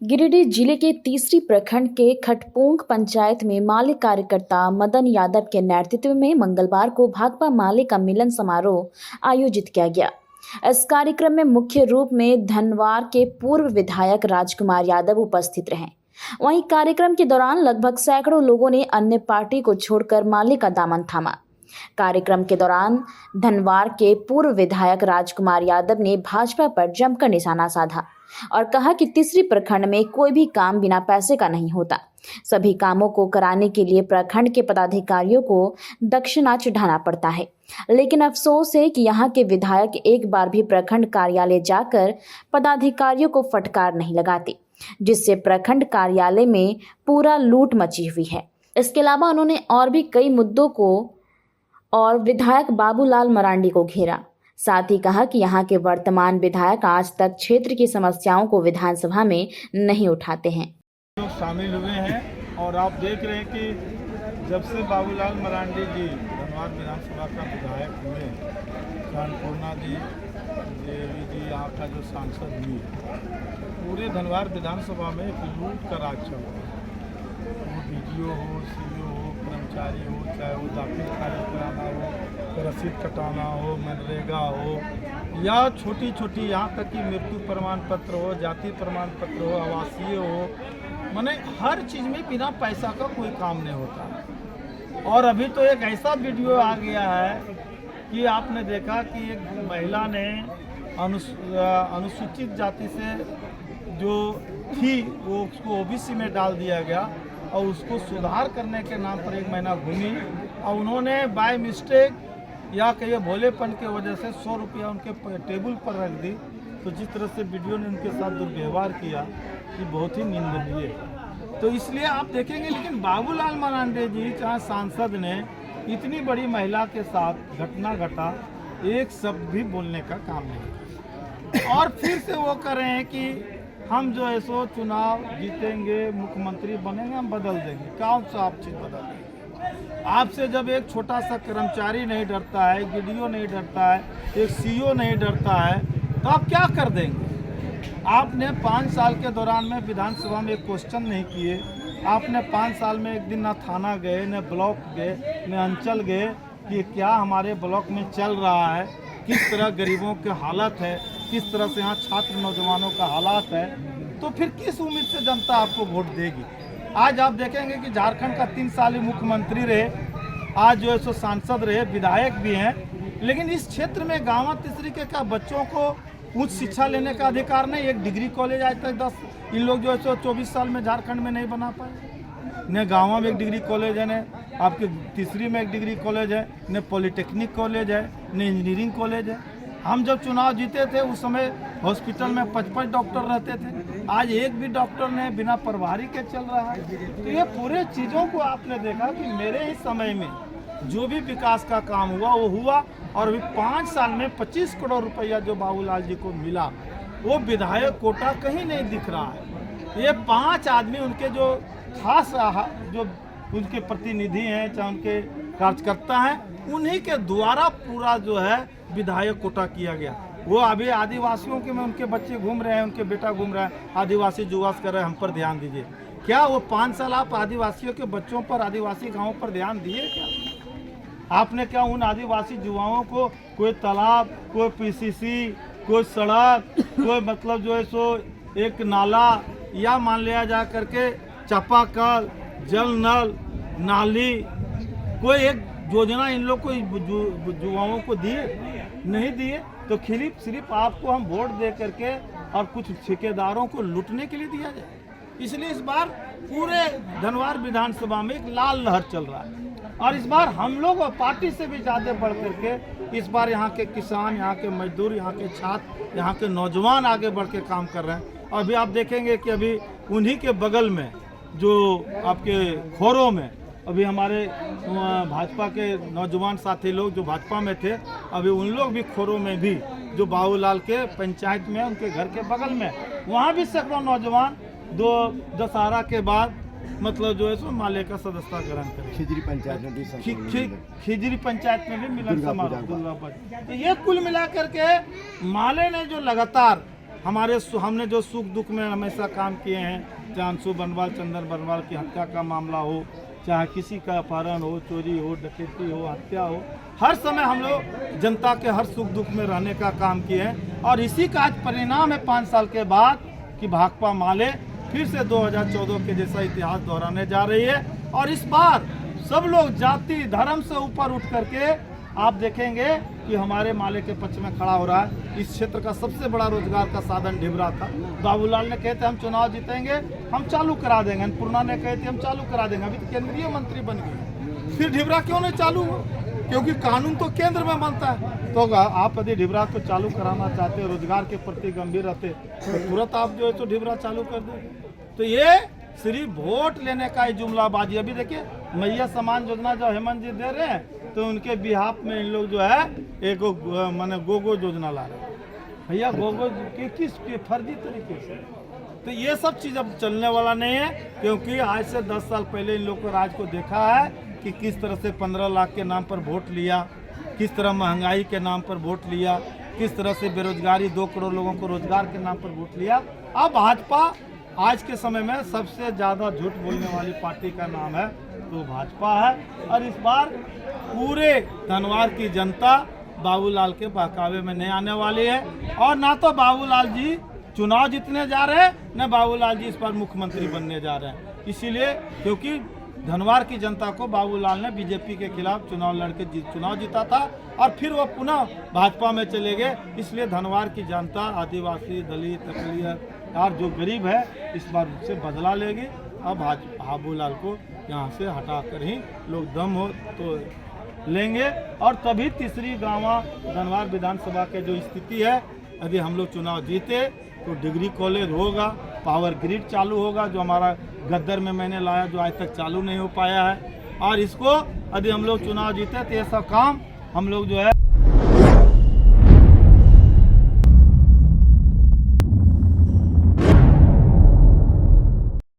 गिरिडीह जिले के तीसरी प्रखंड के खटपोंग पंचायत में माले कार्यकर्ता मदन यादव के नेतृत्व में मंगलवार को भाकपा माले का मिलन समारोह आयोजित किया गया। इस कार्यक्रम में मुख्य रूप में धनवार के पूर्व विधायक राजकुमार यादव उपस्थित रहे। वहीं कार्यक्रम के दौरान लगभग सैकड़ों लोगों ने अन्य पार्टी को छोड़कर माले का दामन थामा। कार्यक्रम के दौरान धनवार के पूर्व विधायक राजकुमार यादव ने भाजपा पर जमकर निशाना साधा और कहा कि तीसरी प्रखंड में कोई भी काम बिना पैसे का नहीं होता। सभी कामों को कराने के लिए प्रखंड के पदाधिकारियों को दक्षिणा चढ़ाना पड़ता है, लेकिन अफसोस है कि यहाँ के विधायक एक बार भी प्रखंड कार्यालय जाकर पदाधिकारियों को फटकार नहीं लगाते, जिससे प्रखंड कार्यालय में पूरा लूट मची हुई है। इसके अलावा उन्होंने और भी कई मुद्दों को और विधायक बाबूलाल मरांडी को घेरा। साथ ही कहा कि यहाँ के वर्तमान विधायक आज तक क्षेत्र की समस्याओं को विधानसभा में नहीं उठाते हैं। लोग शामिल हुए हैं और आप देख रहे हैं कि जब से बाबूलाल मरांडी जी धनवार विधानसभा का विधायक हुए, अन्नपूर्णा जी देवी जी यहाँ का जो सांसद हुई, पूरे धनवार विधानसभा में एक लूट का राज चल रहा है। वो बीडीओ हो, सीईओ हो, कर्मचारी हो, चाहे वो दाखिल खारिज कराना हो, रसीद कटाना हो, मनरेगा हो, या छोटी छोटी यहाँ तक कि मृत्यु प्रमाण पत्र हो, जाति प्रमाण पत्र हो, आवासीय हो, माने हर चीज़ में बिना पैसा का कोई काम नहीं होता। और अभी तो एक ऐसा वीडियो आ गया है कि आपने देखा कि एक महिला ने अनुसूचित जाति से जो थी वो उसको ओबीसी में डाल दिया गया और उसको सुधार करने के नाम पर एक महीना घूमी और उन्होंने बाय मिस्टेक या कहिए भोलेपन की वजह से 100 रुपया उनके टेबल पर रख दी। तो जिस तरह से वीडियो ने उनके साथ दुर्व्यवहार किया कि बहुत ही निंदनीय है। तो इसलिए आप देखेंगे, लेकिन बाबूलाल मरांडी जी चाहे सांसद ने इतनी बड़ी महिला के साथ घटना घटा, एक शब्द भी बोलने का काम नहीं। और फिर से वो कर रहे हैं कि हम जो है सो चुनाव जीतेंगे, मुख्यमंत्री बनेंगे, हम बदल देंगे। कौन सा आप चीज़ बदल देंगे? आपसे जब एक छोटा सा कर्मचारी नहीं डरता है, वीडियो नहीं डरता है, एक सीईओ नहीं डरता है, तो आप क्या कर देंगे? आपने 5 साल के दौरान में विधानसभा में एक क्वेश्चन नहीं किए। आपने 5 साल में एक दिन ना थाना गए, न ब्लॉक गए, न अंचल गए कि क्या हमारे ब्लॉक में चल रहा है, किस तरह गरीबों के हालत है, किस तरह से यहाँ छात्र नौजवानों का हालात है। तो फिर किस उम्मीद से जनता आपको वोट देगी? आज आप देखेंगे कि झारखंड का 3 साल मुख्यमंत्री रहे, आज जो है सो सांसद रहे, विधायक भी हैं, लेकिन इस क्षेत्र में गाँव तीसरी के का बच्चों को उच्च शिक्षा लेने का अधिकार नहीं। एक डिग्री कॉलेज आज तक 10 इन लोग जो है सो 24 साल में झारखंड में नहीं बना पाए। न गाँव में एक डिग्री कॉलेज है, न आपके तीसरी में एक डिग्री कॉलेज है, न पॉलिटेक्निक कॉलेज है, न इंजीनियरिंग कॉलेज है। हम जब चुनाव जीते थे उस समय हॉस्पिटल में 55 डॉक्टर रहते थे, आज एक भी डॉक्टर ने बिना प्रभारी के चल रहा है। तो ये पूरे चीज़ों को आपने देखा कि मेरे ही समय में जो भी विकास का काम हुआ वो हुआ। और अभी 5 साल में 25 करोड़ रुपया जो बाबूलाल जी को मिला, वो विधायक कोटा कहीं नहीं दिख रहा है। ये 5 आदमी उनके जो खास जो उनके प्रतिनिधि हैं, चाहे उनके कार्यकर्ता हैं, उन्हीं के द्वारा पूरा जो है विधायक कोटा किया गया। वो अभी आदिवासियों के में उनके बच्चे घूम रहे हैं, उनके बेटा घूम रहा है, आदिवासी जुआस कर रहे हैं, हम पर ध्यान दीजिए। क्या वो 5 साल आप आदिवासियों के बच्चों पर, आदिवासी गाँवों पर ध्यान दिए? क्या आपने क्या उन आदिवासी युवाओं को कोई तालाब, कोई पीसीसी, कोई सड़क, कोई मतलब जो है सो एक नाला, या मान लिया जा करके चापाकल, जल नल, नाली, कोई एक योजना इन लोग को युवाओं को दिए? नहीं दिए। तो सिर्फ आपको हम वोट दे करके और कुछ ठेकेदारों को लूटने के लिए दिया जाए। इसलिए इस बार पूरे धनवार विधानसभा में एक लाल लहर चल रहा है। और इस बार हम लोग पार्टी से भी ज़्यादा बढ़ करके इस बार यहाँ के किसान, यहाँ के मजदूर, यहाँ के छात्र, यहाँ के नौजवान आगे बढ़ के काम कर रहे हैं। और अभी आप देखेंगे कि अभी उन्हीं के बगल में जो आपके खोरों में अभी हमारे भाजपा के नौजवान साथी लोग जो भाजपा में थे, अभी उन लोग भी खोरों में भी जो बाबूलाल के पंचायत में, उनके घर के बगल में, वहाँ भी सैकड़ों नौजवान दशहरा के बाद मतलब जो है सो माले का सदस्यता ग्रहण करें। खिजरी पंचायत में भी खिजरी पंचायत में भी मिलन समारोह। तो ये कुल मिलाकर के माले ने जो लगातार हमने जो सुख दुख में हमेशा काम किए हैं, चाहे अंशु बनवाल, चंदन बनवाल की हत्या का मामला हो, चाहे किसी का अपहरण हो, चोरी हो, डकैती हो, हत्या हो, हर समय हम लोग जनता के हर सुख दुख में रहने का काम किए हैं। और इसी का आज परिणाम है 5 साल के बाद कि भाकपा माले फिर से 2014 के जैसा इतिहास दोहराने जा रही है। और इस बार सब लोग जाति धर्म से ऊपर उठ करके आप देखेंगे कि हमारे माले के पक्ष में खड़ा हो रहा है। इस क्षेत्र का सबसे बड़ा रोजगार का साधन ढिबरा था। बाबूलाल ने कहते हम चुनाव जीतेंगे, हम चालू करा देंगे। अन्नपूर्णा ने कहते हम चालू करा देंगे, अभी तो केंद्रीय मंत्री बन गए, फिर ढिबरा क्यों नहीं चालू हुआ? क्योंकि कानून तो केंद्र में बनता है। तो आप यदि ढिबरा को चालू कराना चाहते, रोजगार के प्रति गंभीर रहते, तो तुरंत आप जो है तो ढिबरा चालू कर दे। तो ये सिर्फ वोट लेने का ही जुमलाबाजी। अभी देखिए मैया समान योजना जो हेमंत जी दे रहे हैं, तो उनके बिहाफ में इन लोग जो है एक माने गोगो योजना ला रहे हैं। भैया गोगो किस फर्जी तरीके से, तो ये सब चीज़ अब चलने वाला नहीं है। क्योंकि आज से 10 साल पहले इन लोग को राज को देखा है कि किस तरह से 15 लाख के नाम पर वोट लिया, किस तरह महंगाई के नाम पर वोट लिया, किस तरह से बेरोजगारी 2 करोड़ लोगों को रोजगार के नाम पर वोट लिया। अब भाजपा आज के समय में सबसे ज़्यादा झूठ बोलने वाली पार्टी का नाम है तो भाजपा है। और इस बार पूरे धनवार की जनता बाबूलाल के बहकावे में नहीं आने वाली है। और ना तो बाबूलाल जी चुनाव जीतने जा रहे हैं, न बाबूलाल जी इस बार मुख्यमंत्री बनने जा रहे हैं। इसीलिए क्योंकि धनवार की जनता को बाबूलाल ने बीजेपी के खिलाफ चुनाव लड़के चुनाव जीता था और फिर वो पुनः भाजपा में चले गए। इसलिए धनवार की जनता आदिवासी, दलित, अकलियत और जो गरीब है इस बार उससे बदला लेगी। अब बाबूलाल को यहाँ से हटाकर ही लोग दम हो तो लेंगे। और तभी तीसरी गांवा धनवार विधानसभा के जो स्थिति है, यदि हम लोग चुनाव जीते तो डिग्री कॉलेज होगा, पावर ग्रिड चालू होगा, जो हमारा गद्दर में मैंने लाया जो आज तक चालू नहीं हो पाया है। और इसको यदि हम लोग चुनाव जीते तो ये सब काम हम लोग जो है